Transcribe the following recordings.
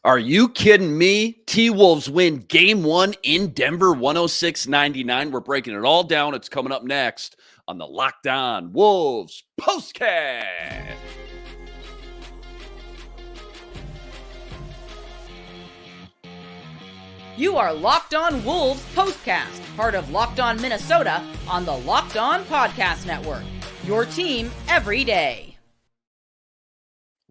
Are you kidding me? T-Wolves win game one in Denver, 106-99. We're breaking it all down. It's coming up next on the Locked On Wolves POSTCAST. You are Locked On Wolves POSTCAST, part of Locked On Minnesota on the Locked On Podcast Network. Your team every day.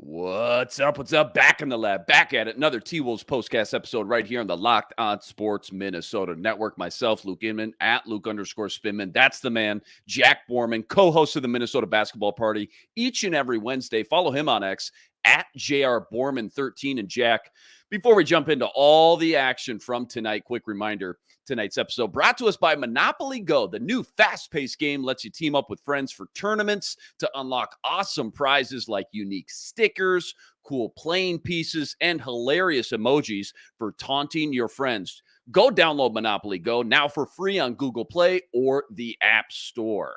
What's up? What's up? Back in the lab, back at it. Another T-Wolves POSTCAST episode right here on the Locked On Sports Minnesota Network. Myself, Luke Inman, at Luke_Spinman. That's the man, Jack Borman, co-host of the Minnesota Basketball Party each and every Wednesday. Follow him on X at JRBorman13. And Jack, before we jump into all the action from tonight, quick reminder, tonight's episode brought to us by Monopoly Go. The new fast-paced game lets you team up with friends for tournaments to unlock awesome prizes like unique stickers, cool playing pieces, and hilarious emojis for taunting your friends. Go download Monopoly Go now for free on Google Play or the App Store.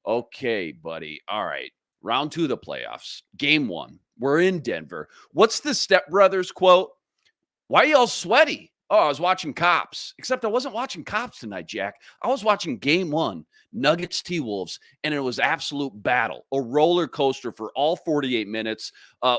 Okay, buddy. All right. Round two of the playoffs. Game one. We're in Denver. What's the Step Brothers quote? Why are you all sweaty? Oh, I was watching Cops. Except I wasn't watching Cops tonight, Jack. I was watching game one, Nuggets T-Wolves, and it was absolute battle, a roller coaster for all 48 minutes.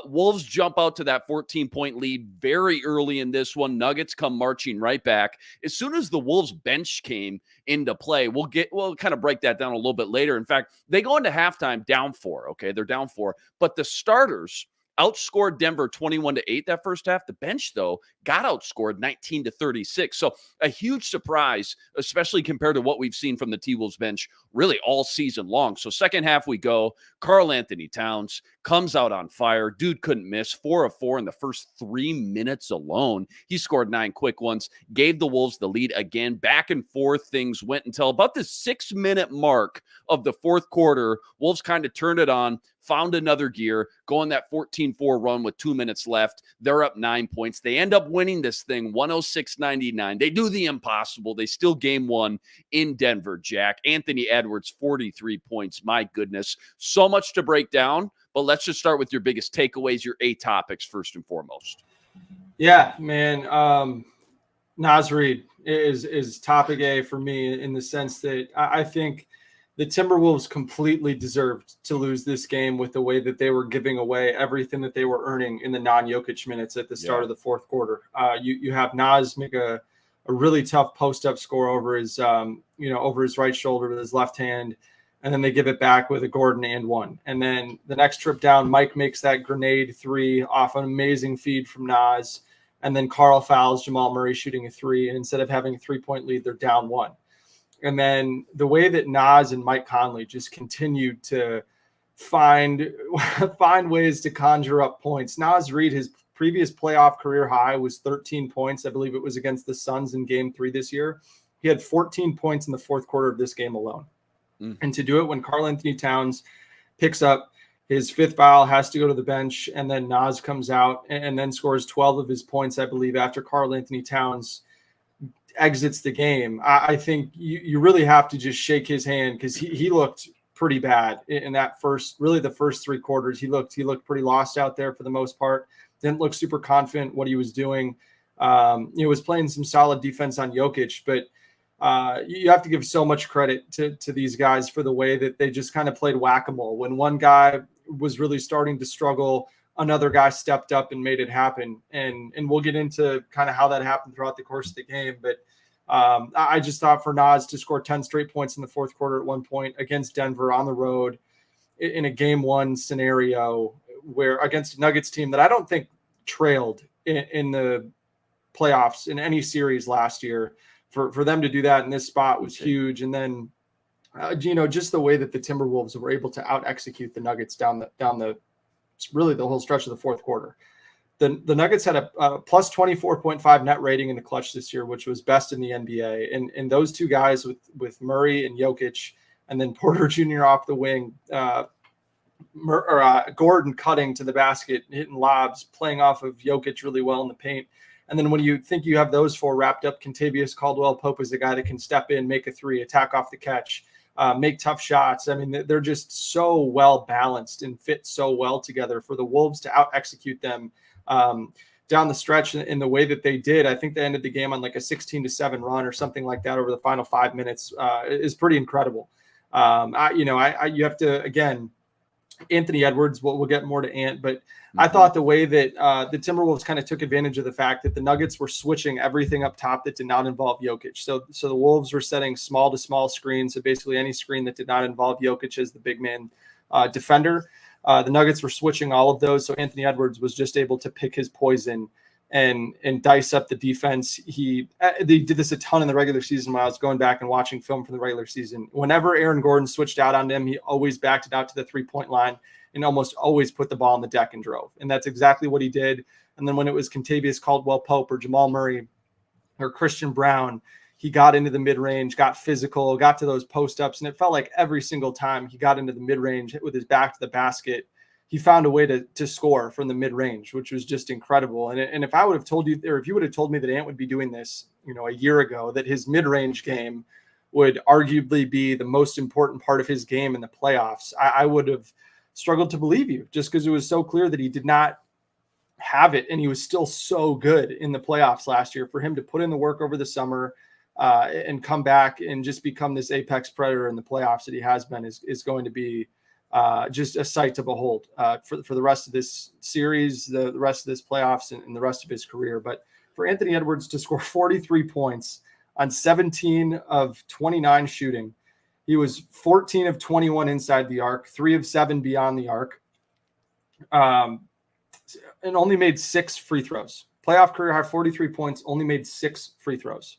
Wolves jump out to that 14-point lead very early in this one. Nuggets come marching right back. As soon as the Wolves bench came into play, we'll kind of break that down a little bit later. In fact, they go into halftime down 4, okay? They're down 4, but the starters outscored Denver 21-8 that first half. The bench, though, got outscored 19-36. So a huge surprise, especially compared to what we've seen from the T-Wolves bench really all season long. So second half we go. Karl-Anthony Towns comes out on fire. Dude couldn't miss. 4 of 4 in the first 3 minutes alone. He scored 9 quick ones, gave the Wolves the lead again. Back and forth things went until about the 6-minute mark of the fourth quarter. Wolves kind of turned it on, found another gear, going that 14-4 run with 2 minutes left. They're up 9 points. They end up winning this thing 106-99. They do the impossible. They still game one in Denver, Jack. Anthony Edwards, 43 points. My goodness. So much to break down, but let's just start with your biggest takeaways, your A topics first and foremost. Yeah, man. Naz Reid is topic A for me in the sense that I think the Timberwolves completely deserved to lose this game with the way that they were giving away everything that they were earning in the non-Jokic minutes at the start of the fourth quarter. You have Naz make a really tough post-up score over his right shoulder with his left hand, and then they give it back with a Gordon and one. And then the next trip down, Mike makes that grenade 3 off an amazing feed from Naz, and then Karl fouls Jamal Murray shooting a 3, and instead of having a 3-point lead, they're down 1. And then the way that Naz and Mike Conley just continued to find ways to conjure up points. Naz Reid, his previous playoff career high was 13 points. I believe it was against the Suns in game 3 this year. He had 14 points in the fourth quarter of this game alone. And to do it when Karl-Anthony Towns picks up his 5th foul, has to go to the bench, and then Naz comes out and then scores 12 of his points, I believe, after Karl-Anthony Towns exits the game. I think you really have to just shake his hand because he looked pretty bad in that the first 3 quarters. He looked pretty lost out there for the most part. Didn't look super confident what he was doing. Was playing some solid defense on Jokic, but you have to give so much credit to these guys for the way that they just kind of played whack-a-mole. When one guy was really starting to struggle, another guy stepped up and made it happen. And we'll get into kind of how that happened throughout the course of the game. But I just thought for Naz to score 10 straight points in the fourth quarter at one point against Denver on the road in a game 1 scenario where against a Nuggets team that I don't think trailed in the playoffs in any series last year, for them to do that in this spot was huge. And then, just the way that the Timberwolves were able to out execute the Nuggets down the really the whole stretch of the fourth quarter. The Nuggets had a plus 24.5 net rating in the clutch this year, which was best in the NBA. And those two guys with Murray and Jokic, and then Porter Jr. off the wing, Gordon cutting to the basket, hitting lobs, playing off of Jokic really well in the paint. And then when you think you have those 4 wrapped up, Kentavious Caldwell-Pope is the guy that can step in, make a 3, attack off the catch, make tough shots. I mean, they're just so well balanced and fit so well together for the Wolves to out execute them. down the stretch in the way that they did. I think they ended the game on like a 16-7 run or something like that over the final 5 minutes. Is pretty incredible. You have to, again, Anthony Edwards, we'll get more to Ant, but I thought the way that the Timberwolves kind of took advantage of the fact that the Nuggets were switching everything up top that did not involve Jokic. So the Wolves were setting small to small screens. So basically any screen that did not involve Jokic as the big man defender. The Nuggets were switching all of those. So Anthony Edwards was just able to pick his poison and dice up the defense. They did this a ton in the regular season when I was going back and watching film from the regular season. Whenever Aaron Gordon switched out on him, he always backed it out to the 3-point line and almost always put the ball on the deck and drove. And that's exactly what he did. And then when it was Kentavious Caldwell-Pope or Jamal Murray or Christian Brown, he got into the mid-range, got physical, got to those post-ups, and it felt like every single time he got into the mid-range with his back to the basket, he found a way to score from the mid-range, which was just incredible. And if I would have told you, or if you would have told me that Ant would be doing this, a year ago, that his mid-range game would arguably be the most important part of his game in the playoffs, I would have struggled to believe you, just because it was so clear that he did not have it, and he was still so good in the playoffs last year. For him to put in the work over the summer and come back and just become this apex predator in the playoffs that he has been is going to be just a sight to behold for the rest of this series, the rest of this playoffs, and the rest of his career. But for Anthony Edwards to score 43 points on 17 of 29 shooting, he was 14 of 21 inside the arc, 3 of 7 beyond the arc, and only made 6 free throws. Playoff career high, 43 points, only made 6 free throws.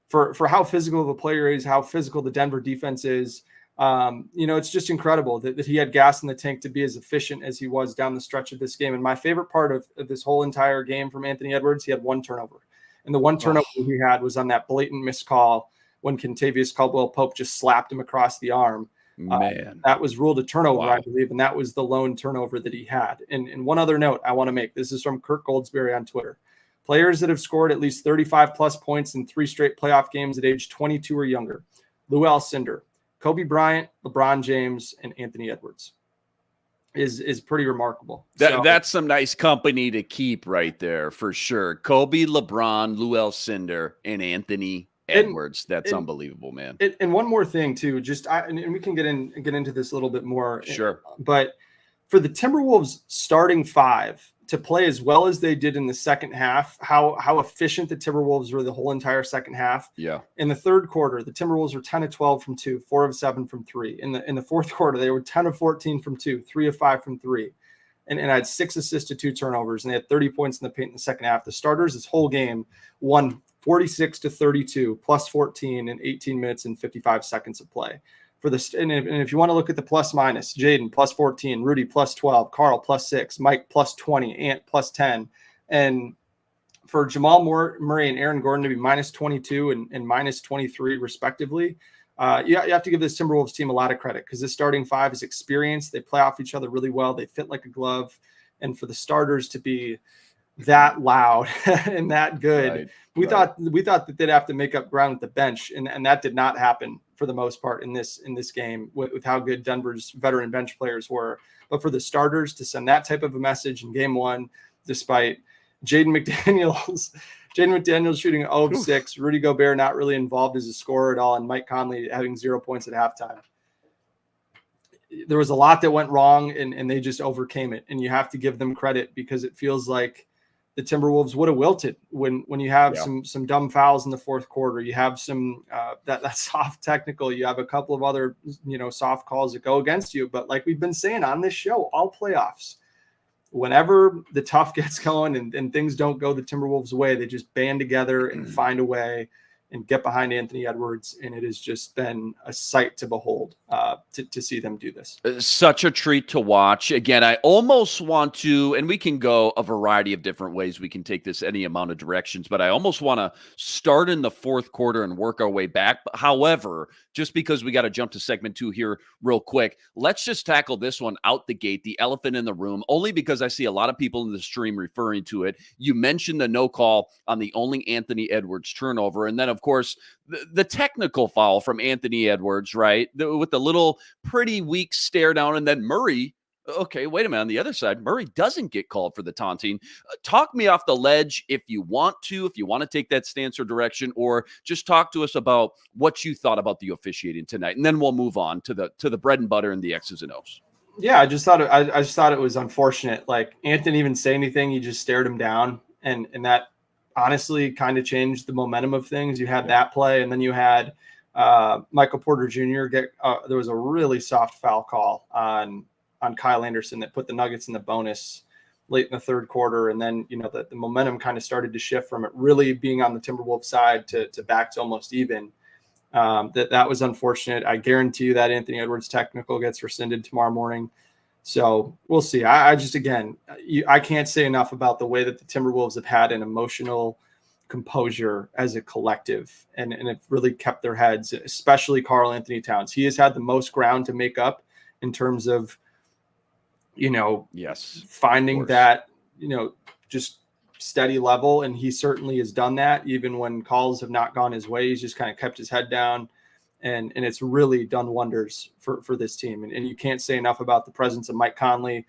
For how physical of a player he is, how physical the Denver defense is, it's just incredible that he had gas in the tank to be as efficient as he was down the stretch of this game. And my favorite part of this whole entire game from Anthony Edwards, he had 1 turnover. And the 1 turnover he had was on that blatant missed call when Kentavious Caldwell-Pope just slapped him across the arm. Man, that was ruled a turnover, wow. I believe, and that was the lone turnover that he had. And one other note I want to make, this is from Kirk Goldsberry on Twitter. Players that have scored at least 35-plus points in 3 straight playoff games at age 22 or younger: Lou Alcindor, Kobe Bryant, LeBron James, and Anthony Edwards is pretty remarkable. That's some nice company to keep right there for sure. Kobe, LeBron, Lou Alcindor, and Anthony Edwards. That's unbelievable, man. And one more thing too, and we can get into this a little bit more. Sure. But for the Timberwolves starting 5 to play as well as they did in the second half, how efficient the Timberwolves were the whole entire second half. Yeah. In the third quarter, the Timberwolves were 10 of 12 from 2, 4 of 7 from 3. In the fourth quarter, they were 10 of 14 from 2, 3 of 5 from 3. And had 6 assists to 2 turnovers, and they had 30 points in the paint in the second half. The starters this whole game won 46-32, plus 14 in 18 minutes and 55 seconds of play. And if you want to look at the plus minus, Jaden plus 14, Rudy plus 12, Carl plus 6, Mike plus 20, Ant plus 10. And for Jamal Murray and Aaron Gordon to be minus 22 and minus 23 respectively, you have to give this Timberwolves team a lot of credit, because this starting 5 is experienced. They play off each other really well. They fit like a glove. And for the starters to be that loud and that good, we thought that they'd have to make up ground with the bench, and that did not happen for the most part in this game with how good Denver's veteran bench players were. But for the starters to send that type of a message in game 1, despite Jaden McDaniels shooting 0 of 6, Rudy Gobert not really involved as a scorer at all, and Mike Conley having 0 points at halftime. There was a lot that went wrong, and they just overcame it. And you have to give them credit, because it feels like the Timberwolves would have wilted when you have some dumb fouls in the fourth quarter. You have some that soft technical. You have a couple of other soft calls that go against you. But like we've been saying on this show all playoffs, whenever the tough gets going and things don't go the Timberwolves' way, they just band together and find a way and get behind Anthony Edwards. And it has just been a sight to behold to see them do this. Such a treat to watch. Again, I almost want to, and we can go a variety of different ways. We can take this any amount of directions, but I almost want to start in the fourth quarter and work our way back. However, just because we got to jump to segment 2 here real quick, let's just tackle this one out the gate, the elephant in the room, only because I see a lot of people in the stream referring to it. You mentioned the no call on the only Anthony Edwards turnover. And then, of course, the technical foul from Anthony Edwards, right? With the little pretty weak stare down. And then Murray Okay, wait a minute. On the other side, Murray doesn't get called for the taunting. Talk me off the ledge if you want to take that stance or direction, or just talk to us about what you thought about the officiating tonight, and then we'll move on to the bread and butter and the X's and O's. Yeah, I just thought it was unfortunate. Like, Ant didn't even say anything; he just stared him down, and that honestly kind of changed the momentum of things. You had that play, and then you had Michael Porter Jr. get there was a really soft foul call on Kyle Anderson that put the Nuggets in the bonus late in the third quarter. And then, the momentum kind of started to shift from it really being on the Timberwolves side to back to almost even. That was unfortunate. I guarantee you that Anthony Edwards technical gets rescinded tomorrow morning. So we'll see. I can't say enough about the way that the Timberwolves have had an emotional composure as a collective, and it really kept their heads, especially Karl Anthony Towns. He has had the most ground to make up in terms of, finding that, just steady level. And he certainly has done that. Even when calls have not gone his way, he's just kind of kept his head down, and it's really done wonders for this team. And you can't say enough about the presence of Mike Conley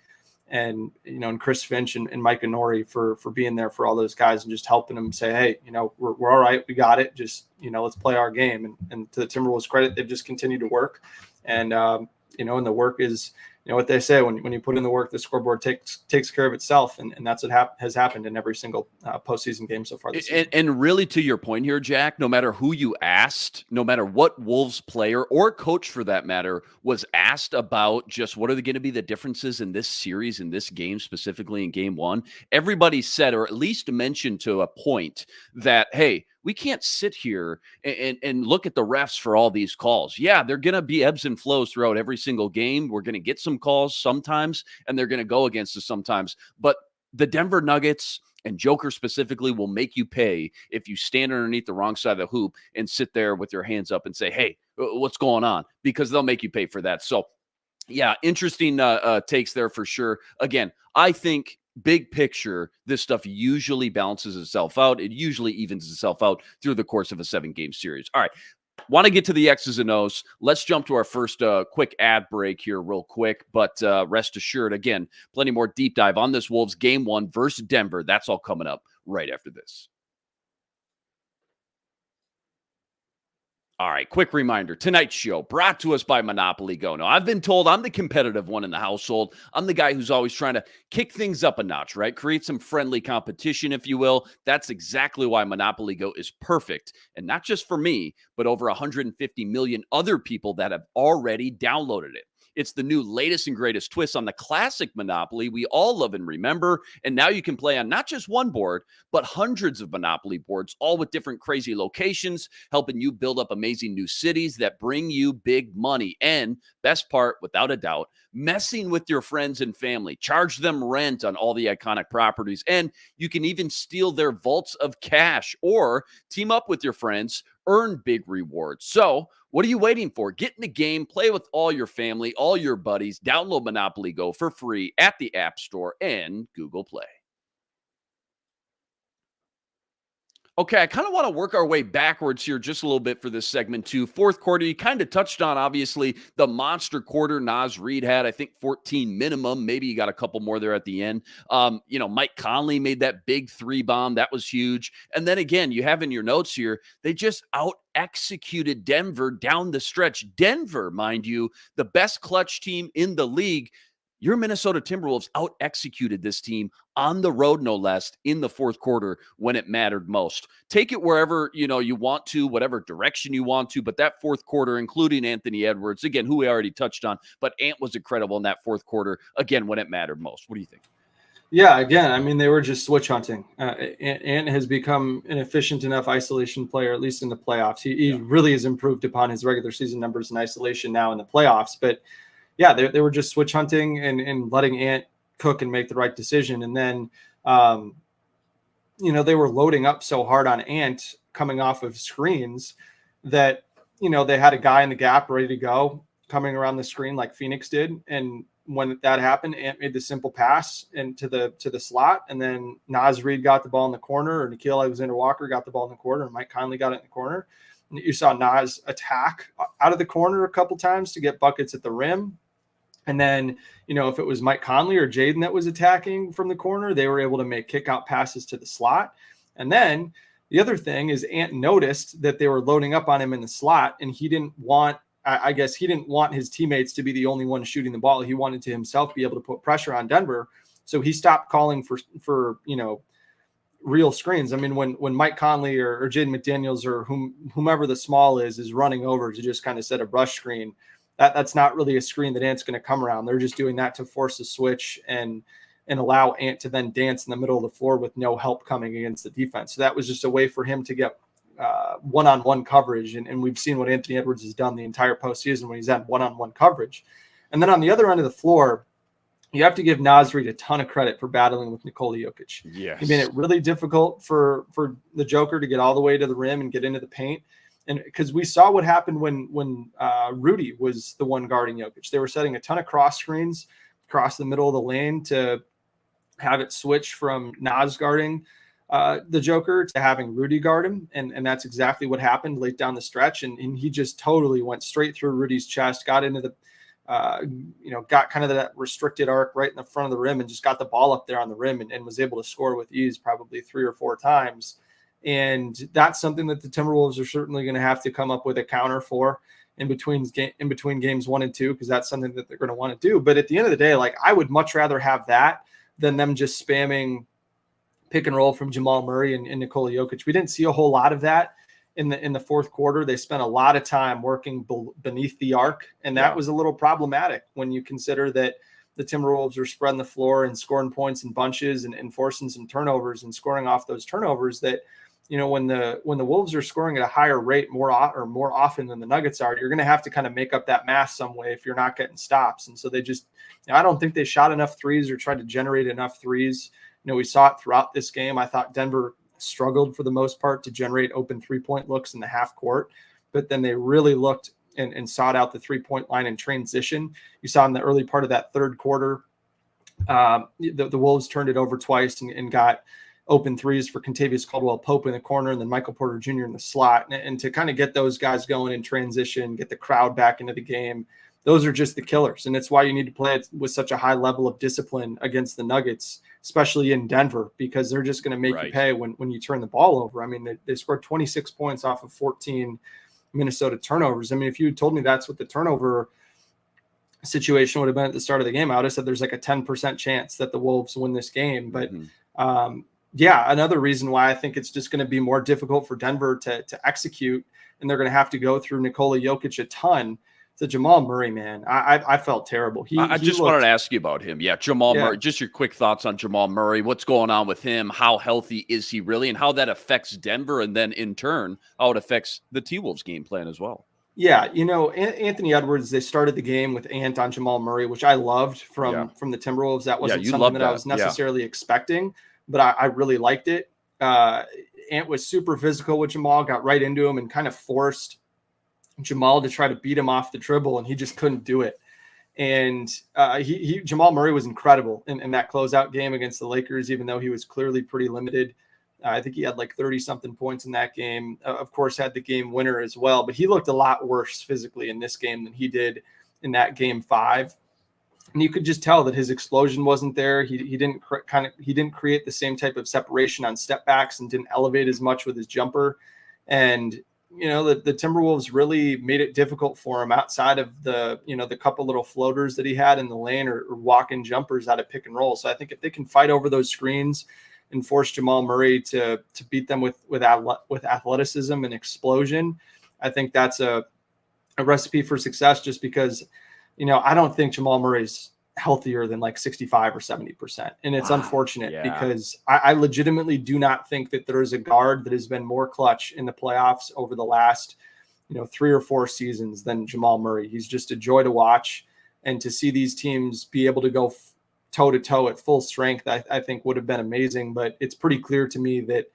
and Chris Finch and Mike Inori for being there for all those guys and just helping them say, hey, we're all right. We got it. Just, let's play our game. And to the Timberwolves' credit, they've just continued to work. And, and the work is, what they say, when you put in the work, the scoreboard takes care of itself. And that's what has happened in every single postseason game so far this season. And really, to your point here, Jack, no matter who you asked, no matter what Wolves player or coach for that matter was asked about just what are going to be the differences in this series, in this game, specifically in game one, everybody said, or at least mentioned to a point that, hey, we can't sit here and look at the refs for all these calls. Yeah, they're going to be ebbs and flows throughout every single game. We're going to get some calls sometimes, and they're going to go against us sometimes. But the Denver Nuggets and Joker specifically will make you pay if you stand underneath the wrong side of the hoop and sit there with your hands up and say, hey, what's going on? Because they'll make you pay for that. So, yeah, interesting takes there for sure. Again, I think big picture, this stuff usually balances itself out. It usually evens itself out through the course of a 7-game series. All right. Want to get to the X's and O's. Let's jump to our first quick ad break here real quick. But rest assured, again, plenty more deep dive on this Wolves game 1 versus Denver. That's all coming up right after this. All right, quick reminder. Tonight's show brought to us by Monopoly Go. Now, I've been told I'm the competitive one in the household. I'm the guy who's always trying to kick things up a notch, right? Create some friendly competition, if you will. That's exactly why Monopoly Go is perfect. And not just for me, but over 150 million other people that have already downloaded it. It's the new latest and greatest twist on the classic Monopoly we all love and remember. And now you can play on not just one board, but hundreds of Monopoly boards, all with different crazy locations, helping you build up amazing new cities that bring you big money. And best part, without a doubt, messing with your friends and family. Charge them rent on all the iconic properties. And you can even steal their vaults of cash or team up with your friends, earn big rewards. So what are you waiting for? Get in the game, play with all your family, all your buddies. Download Monopoly Go for free at the App Store and Google Play. Okay, I kind of want to work our way backwards here just a little bit for this segment too. Fourth quarter, you kind of touched on, obviously, the monster quarter Naz Reid had. I think 14 minimum. Maybe you got a couple more there at the end. Mike Conley made that big 3 bomb. That was huge. And then again, you have in your notes here, they just out-executed Denver down the stretch. Denver, mind you, the best clutch team in the league. Your Minnesota Timberwolves out-executed this team on the road, no less, in the fourth quarter when it mattered most. Take it wherever you want to, whatever direction you want to, but that fourth quarter, including Anthony Edwards, again, who we already touched on, but Ant was incredible in that fourth quarter, again, when it mattered most. What do you think? Yeah, again, I mean, they were just switch hunting. Ant has become an efficient enough isolation player, at least in the playoffs. He really has improved upon his regular season numbers in isolation now in the playoffs, but yeah, they were just switch hunting and letting Ant cook and make the right decision. And then, they were loading up so hard on Ant coming off of screens that, they had a guy in the gap ready to go coming around the screen like Phoenix did. And when that happened, Ant made the simple pass into the slot. And then Naz Reid got the ball in the corner, or Nickeil Alexander-Walker got the ball in the corner, and Mike Conley got it in the corner. And you saw Naz attack out of the corner a couple times to get buckets at the rim. And then, if it was Mike Conley or Jaden that was attacking from the corner, they were able to make kick out passes to the slot. And then the other thing is Ant noticed that they were loading up on him in the slot, and he didn't want, I guess he didn't want his teammates to be the only one shooting the ball. He wanted to himself be able to put pressure on Denver. So he stopped calling for real screens. I mean, when Mike Conley or Jaden McDaniels or whomever the small is running over to just kind of set a brush screen, that's not really a screen that Ant's going to come around. They're just doing that to force a switch and allow Ant to then dance in the middle of the floor with no help coming against the defense. So that was just a way for him to get one-on-one coverage. And we've seen what Anthony Edwards has done the entire postseason when he's had one-on-one coverage. And then on the other end of the floor, you have to give Naz Reid a ton of credit for battling with Nikola Jokic. Yes. He made it really difficult for the Joker to get all the way to the rim and get into the paint. And because we saw what happened when Rudy was the one guarding Jokic. They were setting a ton of cross screens across the middle of the lane to have it switch from Naz guarding the Joker to having Rudy guard him. And that's exactly what happened late down the stretch. And he just totally went straight through Rudy's chest, got into the got kind of that restricted arc right in the front of the rim and just got the ball up there on the rim and was able to score with ease probably 3 or 4 times. And that's something that the Timberwolves are certainly going to have to come up with a counter for in between games 1 and 2, because that's something that they're going to want to do. But at the end of the day, like, I would much rather have that than them just spamming pick and roll from Jamal Murray and Nikola Jokic. We didn't see a whole lot of that in the fourth quarter. They spent a lot of time working beneath the arc, and that was a little problematic when you consider that the Timberwolves are spreading the floor and scoring points in bunches and forcing some turnovers and scoring off those turnovers. That, when the Wolves are scoring at a higher rate more often than the Nuggets are, you're going to have to kind of make up that math some way if you're not getting stops. And so they just, I don't think they shot enough threes or tried to generate enough threes. We saw it throughout this game. I thought Denver struggled for the most part to generate open 3-point looks in the half court, but then they really looked and sought out the 3-point line in transition. You saw in the early part of that third quarter, the Wolves turned it over twice and got open threes for Kentavious Caldwell-Pope in the corner and then Michael Porter Jr. in the slot. And to kind of get those guys going in transition, get the crowd back into the game, those are just the killers. And it's why you need to play it with such a high level of discipline against the Nuggets, especially in Denver, because they're just going to make you pay when you turn the ball over. I mean, they scored 26 points off of 14 Minnesota turnovers. I mean, if you had told me that's what the turnover situation would have been at the start of the game, I would have said there's like a 10% chance that the Wolves win this game. But another reason why I think it's just going to be more difficult for Denver to execute, and they're going to have to go through Nikola Jokic a ton. The Jamal Murray, man, I felt terrible. I just wanted to ask you about him. Yeah, Jamal Murray, just your quick thoughts on Jamal Murray. What's going on with him? How healthy is he really? And how that affects Denver, and then in turn, how it affects the T-Wolves game plan as well. Yeah, Anthony Edwards, they started the game with Ant on Jamal Murray, which I loved from the Timberwolves. That wasn't something that I was necessarily expecting, but I really liked it. Ant was super physical with Jamal, got right into him and kind of forced Jamal to try to beat him off the dribble, and he just couldn't do it. And Jamal Murray was incredible in that closeout game against the Lakers, even though he was clearly pretty limited. I think he had like 30-something points in that game. Of course, had the game winner as well, but he looked a lot worse physically in this game than he did in that game 5. And you could just tell that his explosion wasn't there. He didn't create the same type of separation on step backs and didn't elevate as much with his jumper. And the Timberwolves really made it difficult for him outside of the couple little floaters that he had in the lane or walk-in jumpers out of pick and roll. So I think if they can fight over those screens and force Jamal Murray to beat them with athleticism and explosion, I think that's a recipe for success, just because, I don't think Jamal Murray's healthier than like 65 or 70%. And it's unfortunate because I legitimately do not think that there is a guard that has been more clutch in the playoffs over the last, 3 or 4 seasons than Jamal Murray. He's just a joy to watch, and to see these teams be able to go toe to toe at full strength, I think would have been amazing. But it's pretty clear to me that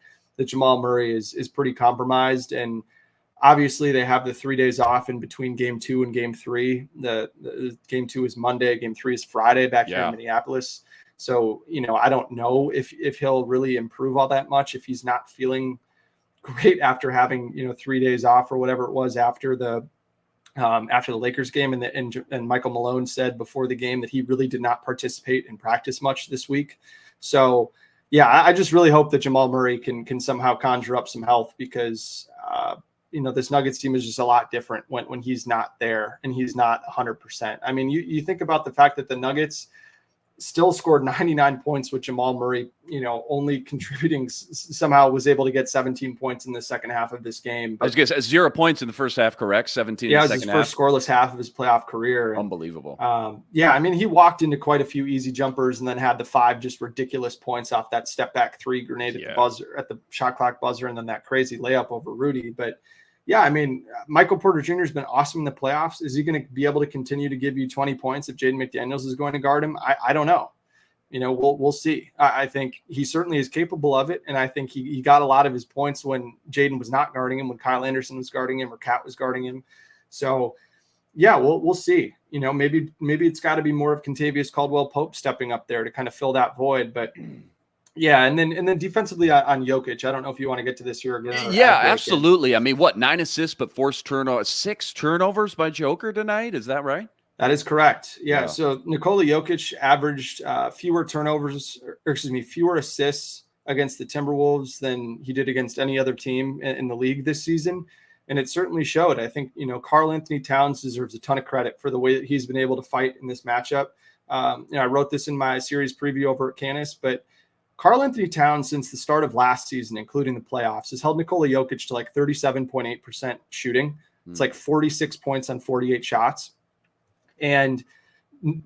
Jamal Murray is pretty compromised. And obviously, they have the 3 days off in between game 2 and game 3. The game 2 is Monday, game 3 is Friday back here in Minneapolis. So, I don't know if he'll really improve all that much if he's not feeling great after having, 3 days off or whatever it was after the after the Lakers game, and Michael Malone said before the game that he really did not participate in practice much this week. So, yeah, I just really hope that Jamal Murray can somehow conjure up some health, because this Nuggets team is just a lot different when he's not there and he's not 100%. I mean, you think about the fact that the Nuggets still scored 99 points with Jamal Murray, only contributing, somehow was able to get 17 points in the second half of this game. I was going to say 0 points in the first half, correct? 17 in the second half. Yeah, it was his first scoreless half of his playoff career. Unbelievable. I mean, he walked into quite a few easy jumpers and then had the 5 just ridiculous points off that step back 3 grenade at the buzzer, at the shot clock buzzer, and then that crazy layup over Rudy. But yeah, I mean, Michael Porter Jr. has been awesome in the playoffs. Is he going to be able to continue to give you 20 points if Jaden McDaniels is going to guard him? I don't know. We'll see. I think he certainly is capable of it, and I think he got a lot of his points when Jaden was not guarding him, when Kyle Anderson was guarding him or Cat was guarding him. So, yeah, we'll see. Maybe it's got to be more of Kentavious Caldwell-Pope stepping up there to kind of fill that void, but. Yeah, and then defensively on Jokic, I don't know if you want to get to this here again. Yeah, absolutely. I mean, 9 assists but forced turnovers, 6 turnovers by Joker tonight? Is that right? That is correct. Yeah. So Nikola Jokic averaged fewer assists against the Timberwolves than he did against any other team in the league this season, and it certainly showed. I think Karl Anthony Towns deserves a ton of credit for the way that he's been able to fight in this matchup. I wrote this in my series preview over at Canis, but Karl Anthony Towns, since the start of last season, including the playoffs, has held Nikola Jokic to like 37.8% shooting. It's like 46 points on 48 shots. And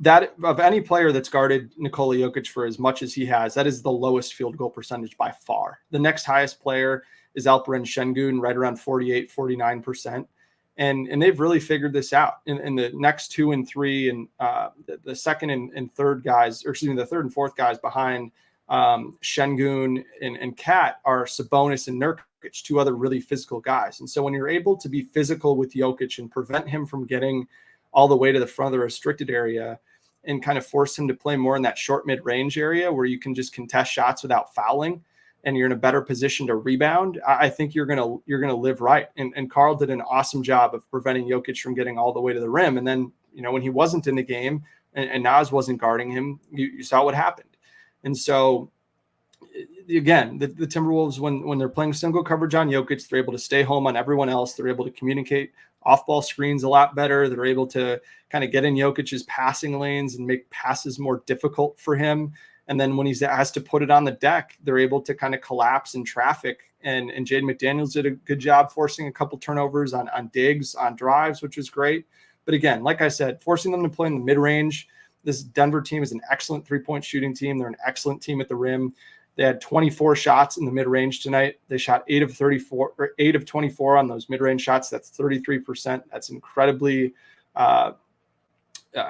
that, of any player that's guarded Nikola Jokic for as much as he has, that is the lowest field goal percentage by far. The next highest player is Alperen Şengün, right around 48, 49%. And they've really figured this out. In the next 2 and 3 and the second and third guys, or excuse me, the third and fourth guys behind Şengün and Cat are Sabonis and Nurkic, 2 other really physical guys. And so when you're able to be physical with Jokic and prevent him from getting all the way to the front of the restricted area and kind of force him to play more in that short mid-range area where you can just contest shots without fouling and you're in a better position to rebound, I think you're gonna live right. And Karl did an awesome job of preventing Jokic from getting all the way to the rim. And then, when he wasn't in the game and Nas wasn't guarding him, you saw what happened. And so, again, the Timberwolves, when they're playing single coverage on Jokic, they're able to stay home on everyone else. They're able to communicate off-ball screens a lot better. They're able to kind of get in Jokic's passing lanes and make passes more difficult for him. And then when he has to put it on the deck, they're able to kind of collapse in traffic. And Jaden McDaniels did a good job forcing a couple turnovers on digs, on drives, which was great. But again, like I said, forcing them to play in the mid-range. This Denver team is an excellent three-point shooting team. They're an excellent team at the rim. They had 24 shots in the mid-range tonight. They shot 8 of 24 on those mid-range shots. That's 33%. That's incredibly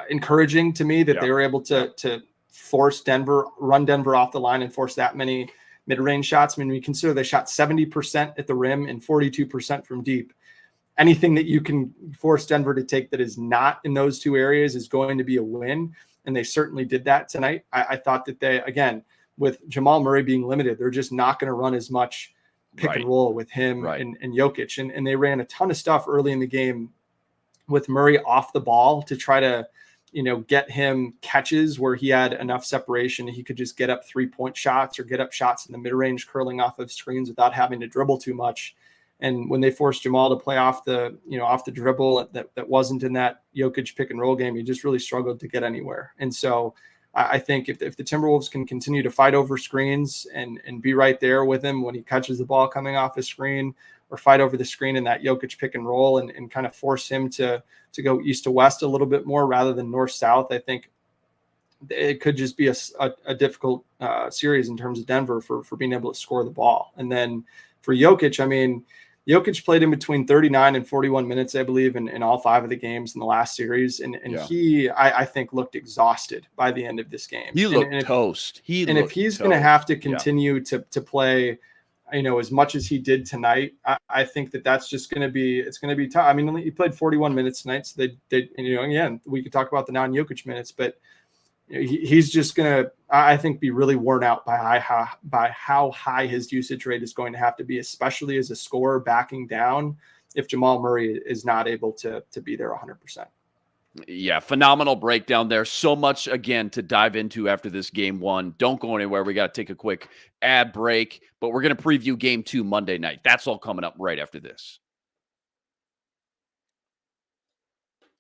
encouraging to me that they were able to run Denver off the line and force that many mid-range shots. I mean, we consider they shot 70% at the rim and 42% from deep. Anything that you can force Denver to take that is not in those 2 areas is going to be a win. And they certainly did that tonight. I thought that they, again, with Jamal Murray being limited, they're just not going to run as much pick and roll with him and Jokic. And they ran a ton of stuff early in the game with Murray off the ball to try to, get him catches where he had enough separation. He could just get up 3-point shots or get up shots in the mid-range curling off of screens without having to dribble too much. And when they forced Jamal to play off the dribble that wasn't in that Jokic pick and roll game, he just really struggled to get anywhere. And so I think if the Timberwolves can continue to fight over screens and be right there with him when he catches the ball coming off his screen, or fight over the screen in that Jokic pick and roll and kind of force him to go east to west a little bit more rather than north south, I think it could just be a difficult series in terms of Denver for being able to score the ball. And then for Jokic, I mean, Jokic played in between 39 and 41 minutes, I believe, in all 5 of the games in the last series. And he, I think, looked exhausted by the end of this game. He looked toast. If he's going to have to continue to play, as much as he did tonight, I think that's just going to be, it's going to be tough. I mean, he played 41 minutes tonight. So again, we could talk about the non-Jokic minutes, but he's just going to, I think, be really worn out by how high his usage rate is going to have to be, especially as a scorer backing down if Jamal Murray is not able to be there 100%. Yeah, phenomenal breakdown there. So much, again, to dive into after this game one. Don't go anywhere. We got to take a quick ad break, but we're going to preview game 2 Monday night. That's all coming up right after this.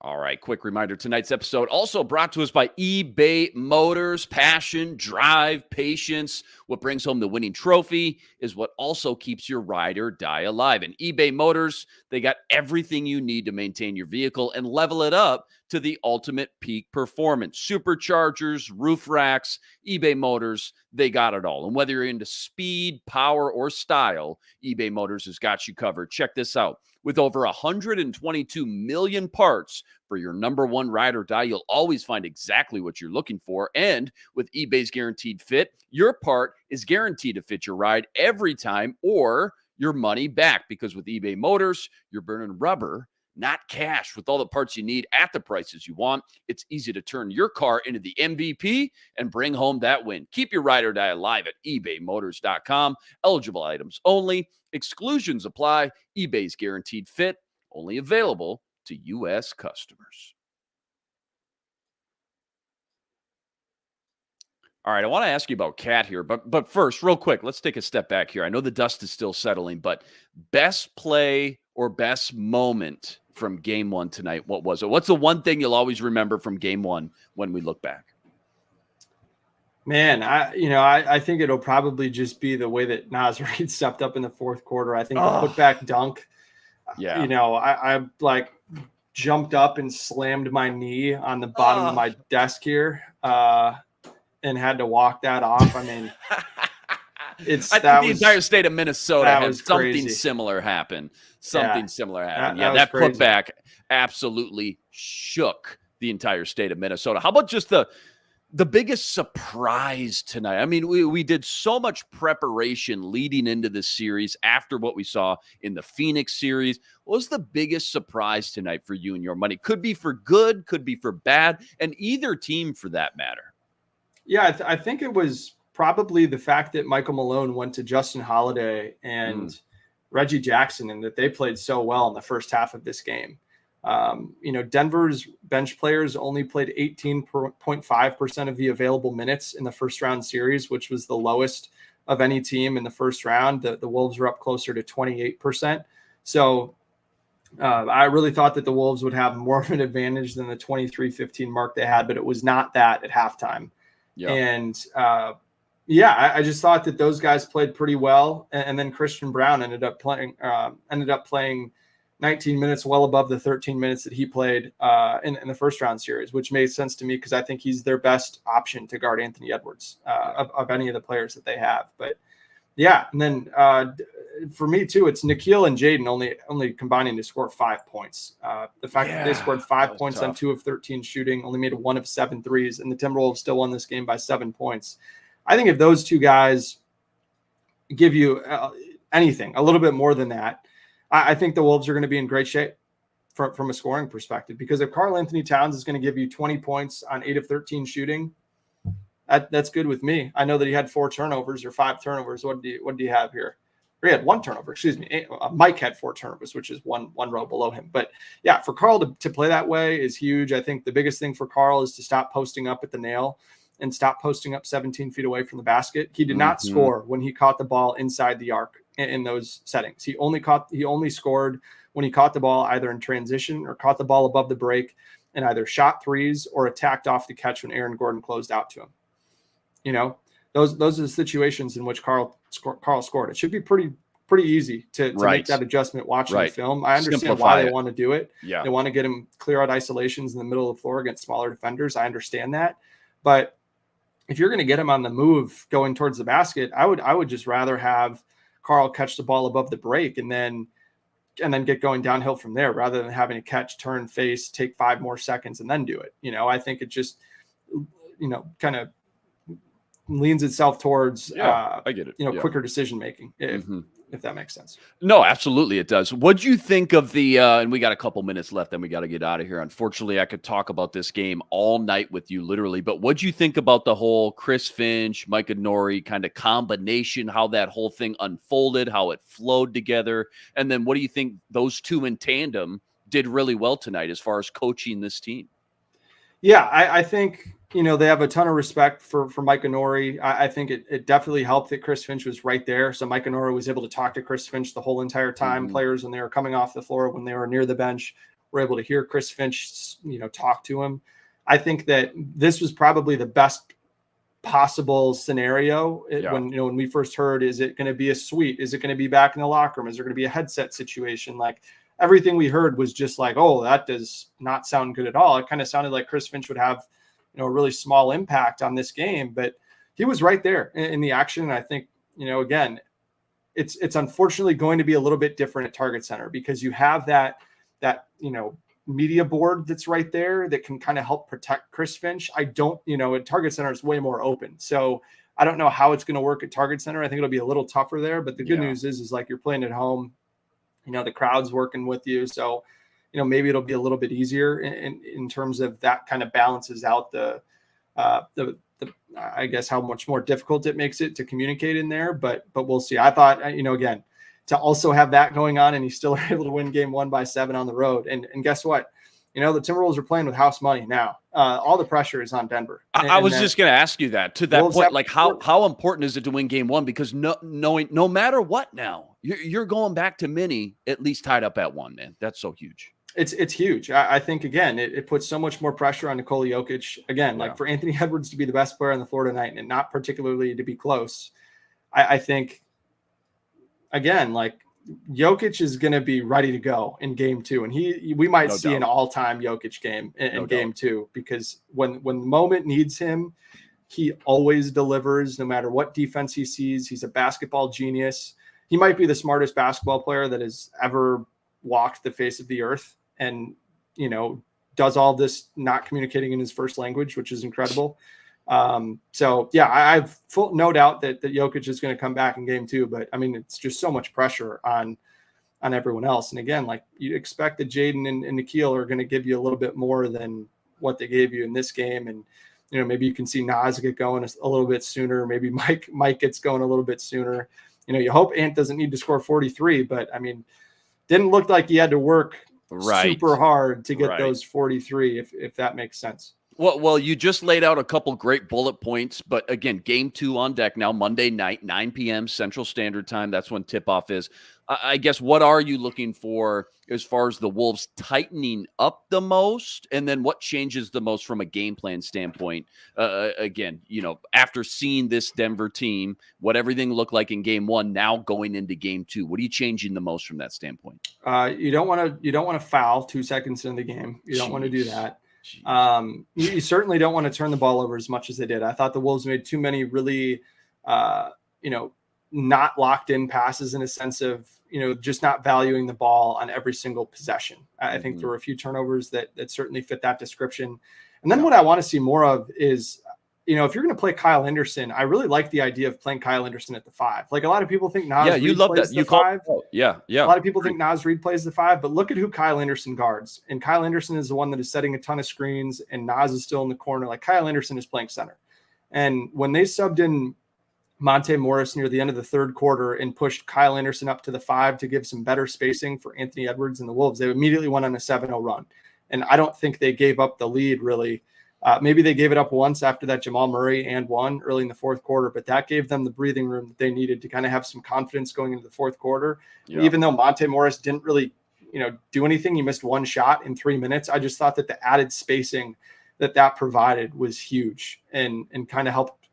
All right, quick reminder, tonight's episode also brought to us by eBay Motors. Passion, drive, patience. What brings home the winning trophy is what also keeps your ride or die alive. And eBay Motors, they got everything you need to maintain your vehicle and level it up to the ultimate peak performance. Superchargers, roof racks, eBay Motors, they got it all. And whether you're into speed, power, or style, eBay Motors has got you covered. Check this out. With over 122 million parts for your number one ride or die, you'll always find exactly what you're looking for. And with eBay's Guaranteed Fit, your part is guaranteed to fit your ride every time or your money back. Because with eBay Motors, you're burning rubber, not cash. With all the parts you need at the prices you want, it's easy to turn your car into the MVP and bring home that win. Keep your ride or die alive at ebaymotors.com. Eligible items only. Exclusions apply. eBay's Guaranteed Fit, only available to U.S. customers. All right, I want to ask you about Cat here, but first, real quick, let's take a step back here. I know the dust is still settling, but best play or best moment from game one tonight, what was it? What's the one thing you'll always remember from game one when we look back? Man, I think it'll probably just be the way that Naz Reid stepped up in the fourth quarter. I think the putback dunk. Yeah. I like jumped up and slammed my knee on the bottom of my desk here and had to walk that off. I mean, I think the entire state of Minnesota had something similar happen. That putback absolutely shook the entire state of Minnesota. How about just the biggest surprise tonight? I mean, we did so much preparation leading into this series after what we saw in the Phoenix series. What was the biggest surprise tonight for you and your money? Could be for good, could be for bad, and either team for that matter. Yeah, I think it was probably the fact that Michael Malone went to Justin Holiday and Reggie Jackson, and that they played so well in the first half of this game. Denver's bench players only played 18.5% of the available minutes in the first round series, which was the lowest of any team in the first round. The Wolves were up closer to 28%. So I really thought that the Wolves would have more of an advantage than the 23-15 mark they had, but it was not that at halftime. Yep. And I just thought that those guys played pretty well. And then Christian Brown ended up playing 19 minutes, well above the 13 minutes that he played in the first round series, which made sense to me because I think he's their best option to guard Anthony Edwards of any of the players that they have. But yeah, and then for me too, it's Nickeil and Jaden only combining to score 5 points. The fact that they scored 5 points on 2 of 13 shooting, only made 1 of 7 threes, and the Timberwolves still won this game by 7 points. I think if those two guys give you anything, a little bit more than that, I think the Wolves are going to be in great shape from a scoring perspective, because if Karl Anthony Towns is going to give you 20 points on 8 of 13 shooting, that's good with me. I know that he had 4 turnovers or 5 turnovers. What do you have here? Or he had 1 turnover, excuse me. Mike had 4 turnovers, which is one row below him. But yeah, for Karl to play that way is huge. I think the biggest thing for Karl is to stop posting up at the nail and stop posting up 17 feet away from the basket. He did not score when he caught the ball inside the arc in those settings. He only scored when he caught the ball either in transition or caught the ball above the break and either shot threes or attacked off the catch when Aaron Gordon closed out to him. Those are the situations in which Karl scored. It should be pretty easy to make that adjustment watching the film. I understand why they want to do it. Yeah. They want to get him clear out isolations in the middle of the floor against smaller defenders. I understand that. But if you're going to get him on the move going towards the basket, I would just rather have Karl catch the ball above the break and then get going downhill from there, rather than having to catch, turn, face, take 5 more seconds and then do it. I think it just, kind of leans itself towards, I get it. quicker decision making, if that makes sense. No, absolutely it does. What'd you think of the and we got a couple minutes left, then we got to get out of here. Unfortunately, I could talk about this game all night with you, literally. But what'd you think about the whole Chris Finch, Micah Nori kind of combination, how that whole thing unfolded, how it flowed together? And then what do you think those two in tandem did really well tonight as far as coaching this team? Yeah, I think, they have a ton of respect for Micah Nori. I think it definitely helped that Chris Finch was right there. So Micah Nori was able to talk to Chris Finch the whole entire time. Players, when they were coming off the floor, when they were near the bench, were able to hear Chris Finch, talk to him. I think that this was probably the best possible scenario when we first heard, is it going to be a suite? Is it going to be back in the locker room? Is there going to be a headset situation? Like, everything we heard was just like, oh, that does not sound good at all. It kind of sounded like Chris Finch would have, a really small impact on this game, but he was right there in the action. And I think, again, it's unfortunately going to be a little bit different at Target Center because you have that media board that's right there that can kind of help protect Chris Finch. I don't, at Target Center, it's way more open. So I don't know how it's going to work at Target Center. I think it'll be a little tougher there, but the good news is like you're playing at home, the crowd's working with you. So, maybe it'll be a little bit easier in terms of that kind of balances out the I guess how much more difficult it makes it to communicate in there, but we'll see. I thought, again, to also have that going on and you still are able to win game 1 by 7 on the road. And guess what? The Timberwolves are playing with house money now. All the pressure is on Denver. I was just going to ask you that to that Wolves point, like how important is it to win game 1? Because no matter what now, you're going back to Minnie at least tied up at 1, man. That's so huge. It's huge. I think, again, it puts so much more pressure on Nikola Jokic. Again, like for Anthony Edwards to be the best player on the floor tonight and not particularly to be close. I think, again, like Jokic is going to be ready to go in game 2. And we might see an all-time Jokic game in game 2, because when the moment needs him, he always delivers no matter what defense he sees. He's a basketball genius. He might be the smartest basketball player that has ever walked the face of the earth. And, does all this not communicating in his first language, which is incredible. So, yeah, I've no doubt that Jokic is going to come back in game 2. But, I mean, it's just so much pressure on everyone else. And, again, like you expect that Jaden and Nikhil are going to give you a little bit more than what they gave you in this game. And, maybe you can see Naz get going a little bit sooner. Maybe Mike gets going a little bit sooner. You hope Ant doesn't need to score 43. But, I mean, didn't look like he had to work super hard to get those 43, if that makes sense. Well, you just laid out a couple great bullet points, but again, game 2 on deck now, Monday night, 9 p.m. Central Standard Time. That's when tip-off is. I guess, what are you looking for as far as the Wolves tightening up the most? And then what changes the most from a game plan standpoint? Again, after seeing this Denver team, what everything looked like in game 1, now going into game 2, what are you changing the most from that standpoint? You don't want to foul 2 seconds into the game. You don't want to do that. You certainly don't want to turn the ball over as much as they did. I thought the Wolves made too many really, not locked in passes, in a sense of, just not valuing the ball on every single possession. I think there were a few turnovers that certainly fit that description. And then what I want to see more of is, if you're going to play Kyle Anderson, I really like the idea of playing Kyle Anderson at the 5. Like, a lot of people think Naz Reid plays the 5. Yeah. A lot of people think Naz Reid plays the 5, but look at who Kyle Anderson guards. And Kyle Anderson is the one that is setting a ton of screens, and Naz is still in the corner. Like, Kyle Anderson is playing center. And when they subbed in Monte Morris near the end of the third quarter and pushed Kyle Anderson up to the 5 to give some better spacing for Anthony Edwards and the Wolves, they immediately went on a 7-0 run. And I don't think they gave up the lead, really. Maybe they gave it up once after that Jamal Murray and one early in the fourth quarter, but that gave them the breathing room that they needed to kind of have some confidence going into the fourth quarter. Yeah. Even though Monte Morris didn't really, do anything, he missed one shot in 3 minutes. I just thought that the added spacing that provided was huge and kind of helped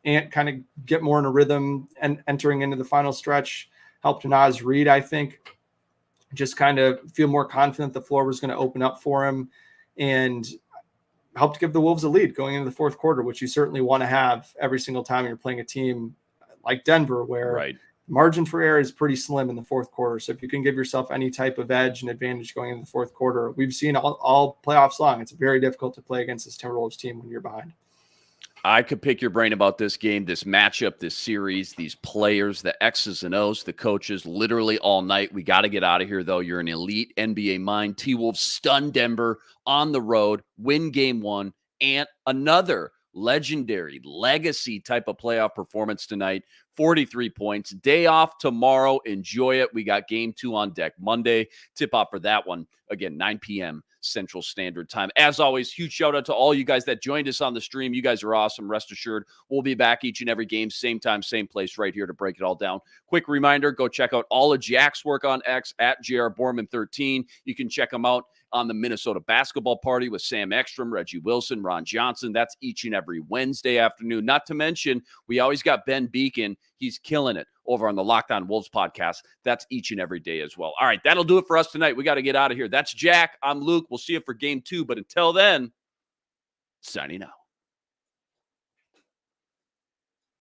Ant kind of get more in a rhythm and entering into the final stretch. Helped Naz Reid, I think, just kind of feel more confident the floor was going to open up for him, and helped give the Wolves a lead going into the fourth quarter, which you certainly want to have every single time you're playing a team like Denver, where margin for error is pretty slim in the fourth quarter. So if you can give yourself any type of edge and advantage going into the fourth quarter, we've seen all playoffs long, it's very difficult to play against this Timberwolves team when you're behind. I could pick your brain about this game, this matchup, this series, these players, the X's and O's, the coaches, literally all night. We got to get out of here, though. You're an elite NBA mind. T-Wolves stun Denver on the road, win game 1, and another legendary legacy type of playoff performance tonight. 43 points. Day off tomorrow. Enjoy it. We got game 2 on deck Monday. Tip off for that one. Again, 9 p.m. Central Standard Time. As always, huge shout out to all you guys that joined us on the stream. You guys are awesome. Rest assured, we'll be back each and every game, same time, same place, right here to break it all down. Quick reminder, go check out all of Jack's work on X at JR Borman 13. You can check them out on the Minnesota basketball party with Sam Ekstrom, Reggie Wilson, Ron Johnson. That's each and every Wednesday afternoon. Not to mention, we always got Ben Beacon. He's killing it over on the Locked On Wolves podcast. That's each and every day as well. All right, that'll do it for us tonight. We got to get out of here. That's Jack. I'm Luke. We'll see you for game 2. But until then, signing out.